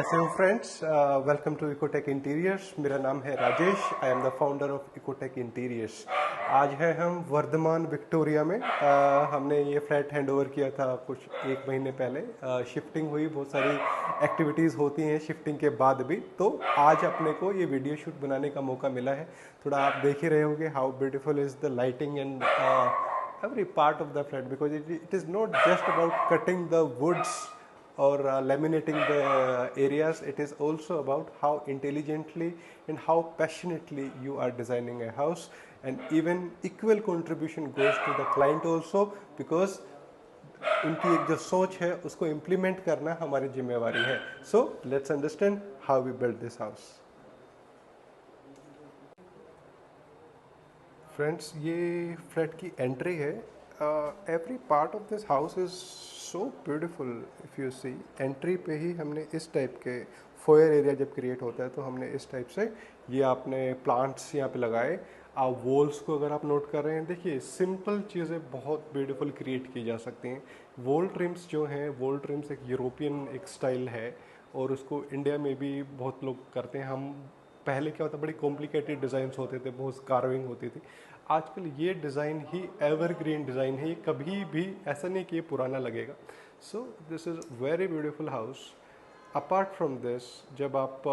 कैसे हो friends. Welcome to Ecotech Interiors. मेरा नाम है Rajesh. I am the founder of Ecotech Interiors. आज है हम वर्धमान विक्टोरिया में। हमने ये फ्लैट हैंडओवर किया था कुछ एक महीने पहले। शिफ्टिंग हुई, बहुत सारी एक्टिविटीज़ होती हैं शिफ्टिंग के बाद भी, तो आज अपने को ये वीडियो शूट बनाने का मौका मिला है। थोड़ा आप देख ही रहे होंगे how beautiful is the lighting and every part of the flat, because it is not just about cutting the woods or laminating the areas. It is also about how intelligently and how passionately you are designing a house, and even equal contribution goes to the client also, because उनकी एक जो सोच है उसको implement करना हमारी जिम्मेवारी है। So let's understand how we build this house. Friends, ये फ्लैट की एंट्री है। Every part of this house is so beautiful. If you see, entry पे ही हमने इस टाइप के फोयर एरिया जब क्रिएट होता है तो हमने इस टाइप से ये आपने प्लांट्स यहाँ पे लगाए। आप वॉल्स को अगर आप नोट कर रहे हैं, देखिए सिंपल चीज़ें बहुत ब्यूटीफुल क्रिएट की जा सकती हैं। वॉल ट्रिम्स जो हैं, वॉल ट्रिम्स एक यूरोपियन एक स्टाइल है और उसको इंडिया में भी बहुत लोग करते हैं। हम पहले क्या होता, बड़ी कॉम्प्लिकेटेड डिज़ाइंस होते थे, बहुत कार्विंग होती थी। आजकल ये डिज़ाइन ही एवरग्रीन डिज़ाइन है, ये कभी भी ऐसा नहीं कि ये पुराना लगेगा। So this is very beautiful house. Apart from this, जब आप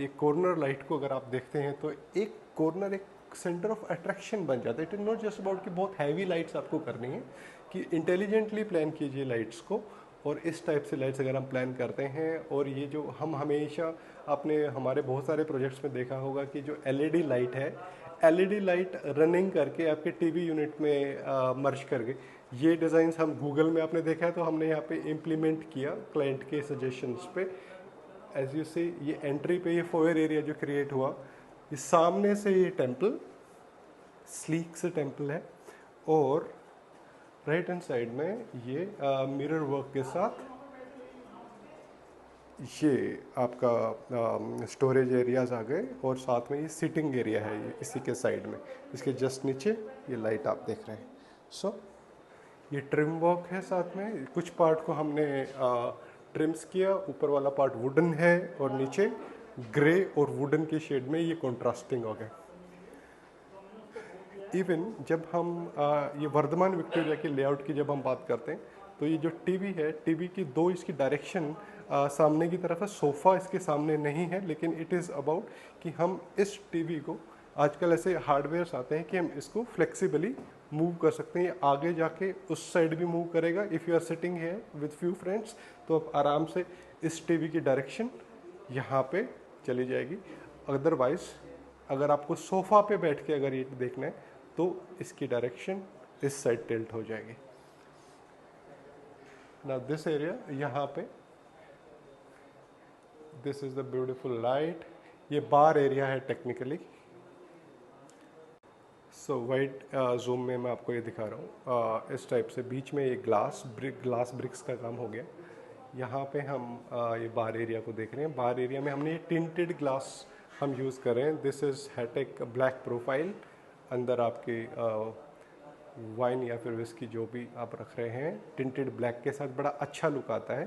ये कॉर्नर लाइट को अगर आप देखते हैं तो एक कॉर्नर एक सेंटर ऑफ अट्रैक्शन बन जाता है। It is not just about कि बहुत हैवी लाइट्स आपको करनी है, कि इंटेलिजेंटली प्लान कीजिए लाइट्स को। और इस टाइप से लाइट्स अगर हम प्लान करते हैं, और ये जो हम हमेशा आपने हमारे बहुत सारे प्रोजेक्ट्स में देखा होगा कि जो एलईडी लाइट है, एलईडी लाइट रनिंग करके आपके टीवी यूनिट में मर्ज करके, ये डिज़ाइंस हम गूगल में आपने देखा है तो हमने यहाँ पे इम्प्लीमेंट किया क्लाइंट के सजेशंस पे। एज यू सी, ये एंट्री पे ये फोयर एरिया जो क्रिएट हुआ, ये सामने से ये टेम्पल, स्लीक से टेम्पल है, और राइट हैंड साइड में ये मिरर वर्क के साथ ये आपका स्टोरेज एरियाज आ गए, और साथ में ये सिटिंग एरिया है ये इसी के साइड में। इसके जस्ट नीचे ये लाइट आप देख रहे हैं। सो ये ट्रिम वर्क है, साथ में कुछ पार्ट को हमने ट्रिम्स किया। ऊपर वाला पार्ट वुडन है और नीचे ग्रे और वुडन के शेड में ये कॉन्ट्रास्टिंग हो गया। इवन जब हम ये वर्धमान विक्टोरिया के लेआउट की जब हम बात करते हैं, तो ये जो टीवी है, टीवी की दो इसकी डायरेक्शन सामने की तरफ है। सोफ़ा इसके सामने नहीं है, लेकिन इट इज़ अबाउट कि हम इस टीवी को, आजकल ऐसे हार्डवेयर्स आते हैं कि हम इसको फ्लेक्सिबली मूव कर सकते हैं। ये आगे जाके उस साइड भी मूव करेगा। इफ़ यू आर सिटिंग है विद फ्यू फ्रेंड्स, तो आप आराम से इस टीवी की डायरेक्शन यहाँ पे चली जाएगी। अदरवाइज़ अगर आपको सोफ़ा पे बैठ के अगर ये देखना है तो इसकी डायरेक्शन इस साइड टिल्ट हो जाएगी। नाउ दिस एरिया, यहाँ पे this is the beautiful light. ये बार एरिया है टेक्निकली। सो वाइड जूम में मैं आपको ये दिखा रहा हूँ। इस टाइप से बीच में ये ग्लास ब्रिक्स का काम हो गया। यहाँ पे हम ये बार एरिया को देख रहे हैं। बार एरिया में हमने ये टिंटेड ग्लास हम यूज़ कर रहे हैं। This is hitech black profile. अंदर आपके वाइन या फिर विस्की जो भी आप रख रहे हैं, टिंटेड ब्लैक के साथ बड़ा अच्छा लुक आता है।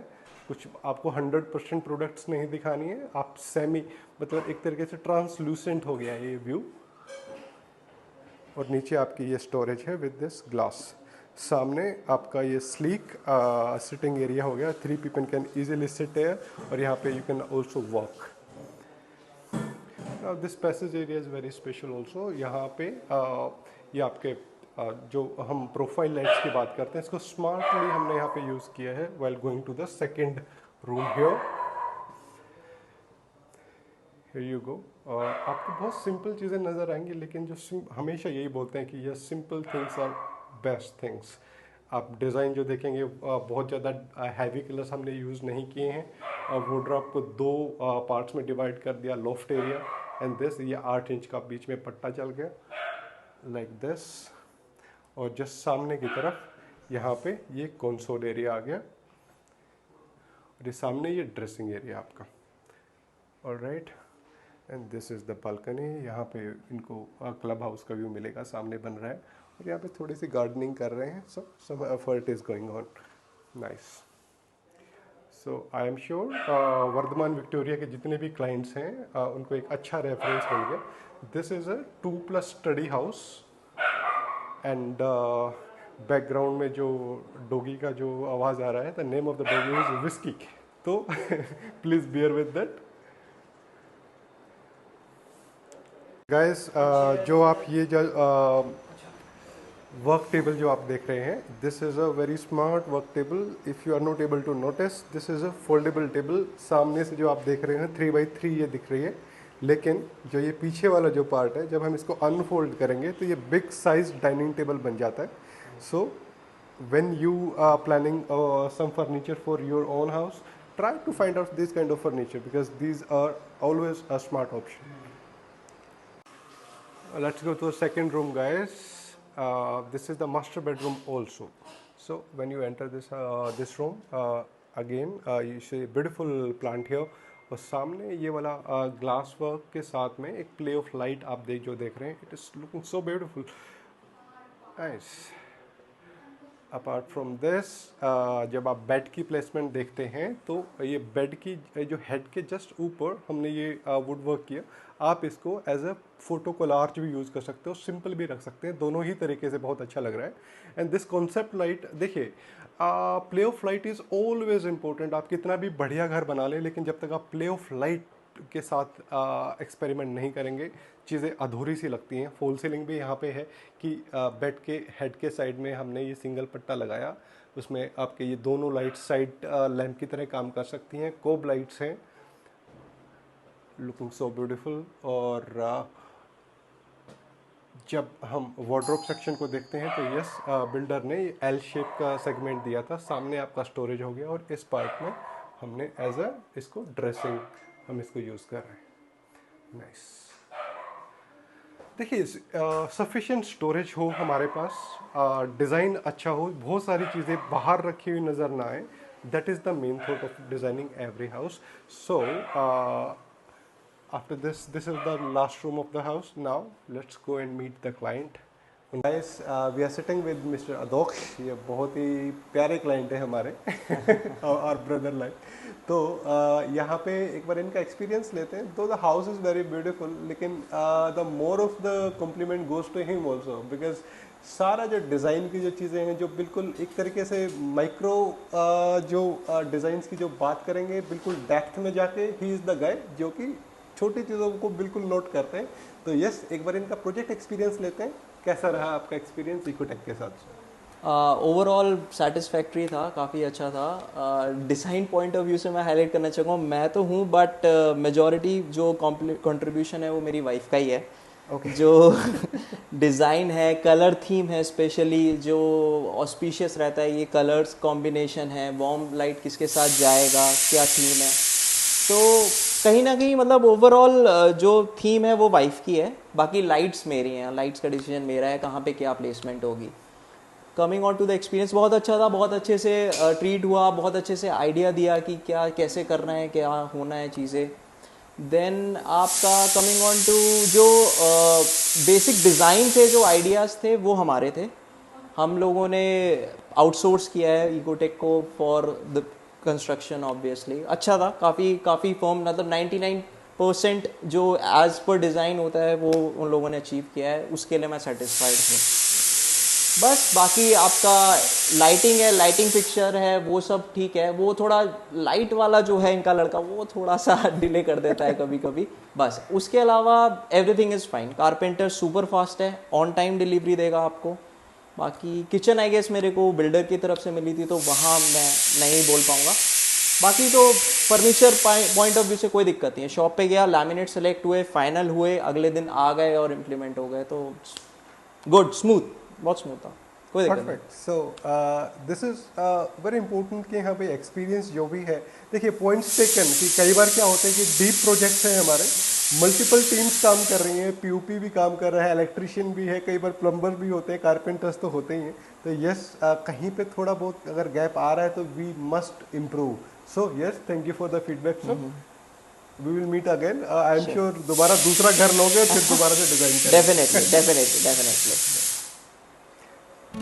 कुछ आपको 100% प्रोडक्ट्स नहीं दिखानी है, आप सेमी, मतलब एक तरीके से ट्रांसलूसेंट हो गया ये व्यू। और नीचे आपकी ये स्टोरेज है विद दिस ग्लास। सामने आपका ये स्लीक सिटिंग एरिया हो गया। 3 people can easily sit here, और यहाँ पे you can also walk. This passage area is very special also. यहाँ पे ये आपके जो हम प्रोफाइल लाइट्स की बात करते हैं, इसको स्मार्टली हमने यहाँ पे यूज़ किया है while going to the second room here you go. आपको बहुत सिंपल चीज़ें नज़र आएंगी, लेकिन जो हमेशा यही बोलते हैं कि ये simple things are best things. आप डिज़ाइन जो देखेंगे बहुत ज़्यादा हैवी कलर्स हमने यूज़ नहीं किए हैं। वॉर्डरोब को 2 पार्ट्स में डिवाइड कर दिया, लॉफ्ट एरिया एंड दिस। ये 8 इंच का बीच में पट्टा चल गया लाइक दिस। और जस्ट सामने की तरफ यहाँ पे ये कंसोल एरिया आ गया, और ये सामने ये ड्रेसिंग एरिया आपका। Alright, and this is the balcony. यहाँ पे इनको क्लब हाउस का व्यू मिलेगा, सामने बन रहा है। और यहाँ पे थोड़ी सी गार्डनिंग कर रहे हैं, some effort is going on. Nice. So I am sure Vardhman Victoria के जितने भी क्लाइंट्स हैं उनको एक अच्छा रेफरेंस मिल गया. This is a 2+ study house and background में जो डॉगी का जो आवाज़ आ रहा है, the name of the doggy is whisky. तो please bear with that. Guys, जो आप ये जो वर्क टेबल जो आप देख रहे हैं, this is a very smart work table. If you are not able to notice, this is a foldable table. सामने से जो आप देख रहे हैं 3x3 ये दिख रही है, लेकिन जो ये पीछे वाला जो पार्ट है, जब हम इसको अनफोल्ड करेंगे तो ये बिग साइज डाइनिंग टेबल बन जाता है. So when you are planning some furniture for your own house, try to find out this kind of furniture because these are always a smart option. Let's go to the second room, guys. This is the master bedroom also. So when you enter this room, again you see a beautiful plant here. और सामने ये वाला glass work के साथ में एक play of light आप जो देख रहे हैं, it is looking so beautiful. Nice. Apart from this, जब आप बेड की प्लेसमेंट देखते हैं तो ये बेड की जो हेड के जस्ट ऊपर हमने ये वुड वर्क किया. आप इसको एज अ फोटो कोलार्ज भी यूज़ कर सकते हो, सिंपल भी रख सकते हैं, दोनों ही तरीके से बहुत अच्छा लग रहा है. एंड दिस कॉन्सेप्ट लाइट, देखिए, play of light is always important. आप कितना भी बढ़िया घर बना लें, लेकिन जब तक आप प्ले ऑफ लाइट के साथ एक्सपेरिमेंट नहीं करेंगे, चीज़ें अधूरी सी लगती हैं. फॉल सीलिंग भी यहाँ पे है कि बेड के हेड के साइड में हमने ये सिंगल पट्टा लगाया, उसमें आपके ये दोनों लाइट्स साइड लैंप की तरह काम कर सकती हैं. कोब लाइट्स हैं, लुकिंग सो ब्यूटीफुल. और जब हम वार्डरोब सेक्शन को देखते हैं तो यस, बिल्डर ने एल शेप का सेगमेंट दिया था. सामने आपका स्टोरेज हो गया और इस पार्ट में हमने एज अ इसको ड्रेसिंग हम इसको यूज़ कर रहे हैं. नाइस. देखिए, सफिशिएंट स्टोरेज हो हमारे पास, डिज़ाइन अच्छा हो, बहुत सारी चीज़ें बाहर रखी हुई नज़र ना आए. That is the main thought of designing every house. So after this is the last room of the house. Now let's go and meet the client. Guys, we are sitting with Mr. Adoksh. ये बहुत ही प्यारे client है हमारे और brother like. तो यहाँ पे एक बार इनका एक्सपीरियंस लेते हैं. तो the house is very beautiful, लेकिन the more of the compliment goes to him also, because सारा जो डिज़ाइन की जो चीज़ें हैं, जो बिल्कुल एक तरीके से माइक्रो जो डिज़ाइंस की जो बात करेंगे, बिल्कुल डेप्थ में जाके ही इज़ द गाय जो कि छोटी चीज़ों को बिल्कुल नोट करते हैं. तो यस, एक बार इनका प्रोजेक्ट एक्सपीरियंस लेते हैं. कैसा रहा आपका एक्सपीरियंस इकोटेक के साथ? ओवरऑल सेटिस्फैक्ट्री था, काफ़ी अच्छा था. डिज़ाइन पॉइंट ऑफ व्यू से मैं हाईलाइट करना चाहूँगा, मैं तो हूँ बट मेजॉरिटी जो कंट्रीब्यूशन है वो मेरी वाइफ का ही है. Okay. जो डिज़ाइन है, कलर थीम है, स्पेशली जो ऑस्पिशियस रहता है, ये कलर्स कॉम्बिनेशन है, वार्म लाइट किसके साथ जाएगा, क्या थीम है. तो कहीं ना कहीं मतलब ओवरऑल जो थीम है वो वाइफ की है, बाकी लाइट्स मेरी हैं, लाइट्स का डिसीजन मेरा है, कहाँ पे क्या प्लेसमेंट होगी. Coming on to the experience, बहुत अच्छा था, बहुत अच्छे से ट्रीट हुआ, बहुत अच्छे से आइडिया दिया कि क्या कैसे करना है, क्या होना है चीज़ें. देन आपका कमिंग ऑन टू जो बेसिक डिज़ाइन थे, जो आइडियाज़ थे वो हमारे थे. हम लोगों ने आउटसोर्स किया है इकोटेक को फॉर द कंस्ट्रक्शन. ऑब्वियसली अच्छा था, काफ़ी फर्म, मतलब 99% जो एज पर डिज़ाइन होता है वो उन लोगों ने अचीव किया है, उसके लिए मैं सेटिस्फाइड हूँ. बस बाकी आपका लाइटिंग है, लाइटिंग फिक्चर है, वो सब ठीक है. वो थोड़ा लाइट वाला जो है इनका लड़का, वो थोड़ा सा डिले कर देता है कभी कभी. बस उसके अलावा everything is fine. Carpenter super fast है, ऑन टाइम डिलीवरी देगा आपको. बाकी किचन आई गेस मेरे को बिल्डर की तरफ से मिली थी, तो वहाँ मैं नहीं बोल पाऊँगा. बाकी तो फर्नीचर पॉइंट ऑफ व्यू से कोई दिक्कत नहीं है. शॉप पे गया, लैमिनेट सेलेक्ट हुए, फाइनल हुए, अगले दिन आ गए और इम्प्लीमेंट हो गए. तो गुड, स्मूथ, बहुत स्मूथ था, कोई दिक्कत नहीं. Perfect. So this is very important कि यहाँ पे एक्सपीरियंस जो भी है, देखिए पॉइंट्स टेकन कि कई बार क्या होता है कि डीप प्रोजेक्ट्स हैं हमारे, मल्टीपल टीम्स काम कर रही हैं, पीयूपी भी काम कर रहा है, इलेक्ट्रिशियन भी है, कई बार प्लम्बर भी होते हैं, कारपेंटर्स तो होते ही हैं. तो यस, कहीं पे थोड़ा बहुत अगर गैप आ रहा है तो we must improve. So yes, thank you for the feedback sir. We will meet again. I am sure दोबारा दूसरा घर लोगे फिर दोबारा से डिजाइन करेंगे. डेफिनेटली.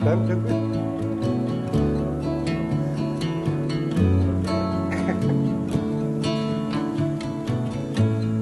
डन, चल